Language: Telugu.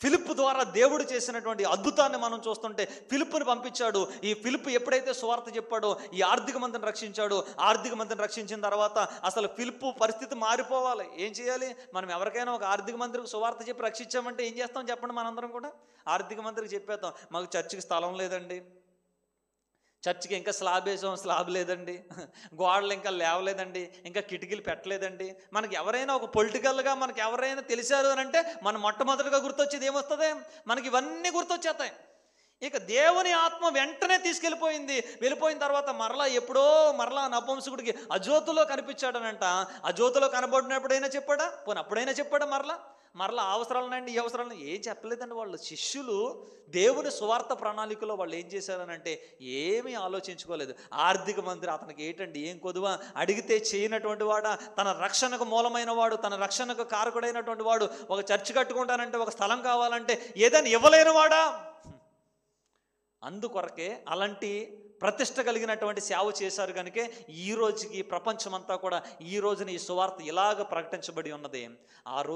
ఫిలిప్పు ద్వారా దేవుడు చేసినటువంటి అద్భుతాన్ని మనం చూస్తుంటే, ఫిలిప్పుని పంపించాడు. ఈ ఫిలిప్పు ఎప్పుడైతే సువార్త చెప్పాడో ఈ ఆర్థిక మంత్రిని రక్షించాడు. ఆర్థిక మంత్రిని రక్షించిన తర్వాత అసలు ఫిలిప్పు పరిస్థితి మారిపోవాలి. ఏం చేయాలి? మనం ఎవరికైనా ఒక ఆర్థిక మంత్రికి సువార్త చెప్పి రక్షించామంటే ఏం చేస్తాం చెప్పండి? మనందరం కూడా ఆర్థిక మంత్రికి చెప్పేస్తాం, మాకు చర్చికి స్థలం లేదండి, చర్చికి ఇంకా స్లాబ్ వేసాం, స్లాబ్ లేదండి, గోడలు ఇంకా లేవలేదండి, ఇంకా కిటికీలు పెట్టలేదండి. మనకి ఎవరైనా ఒక పొలిటికల్గా మనకి ఎవరైనా తెలిసారు అని అంటే మన మొట్టమొదటిగా గుర్తొచ్చేది ఏమొస్తుంది? మనకి ఇవన్నీ గుర్తొచ్చేస్తాయి. ఇక దేవుని ఆత్మ వెంటనే తీసుకెళ్ళిపోయింది. వెళ్ళిపోయిన తర్వాత మరలా నపుంసకుడికి అజోతులో కనిపించాడనంట. అజోతులో కనబడినప్పుడైనా చెప్పాడా? పోనీ అప్పుడైనా చెప్పాడా? మరలా అవసరాలనండి, ఈ అవసరాలను ఏం చెప్పలేదండి. వాళ్ళు శిష్యులు దేవుని సువార్త ప్రణాళికలో వాళ్ళు ఏం చేశారనంటే ఏమీ ఆలోచించుకోలేదు. ఆర్థిక మంత్రి అతనికి ఏంటండి, ఏం కొదువా? అడిగితే చేయనటువంటి వాడా, తన రక్షణకు మూలమైన వాడు, తన రక్షణకు కారకుడైనటువంటి వాడు, ఒక చర్చి కట్టుకుంటానంటే, ఒక స్థలం కావాలంటే ఏదైనా ఇవ్వలేని వాడా? అందుకొరకే అలాంటి ప్రతిష్ట కలిగినటువంటి సేవ చేశారు కనుకే ఈ రోజుకి ప్రపంచమంతా కూడా ఈ రోజున ఈ సువార్త ఇలాగ ప్రకటించబడి ఉన్నది. ఆ రోజు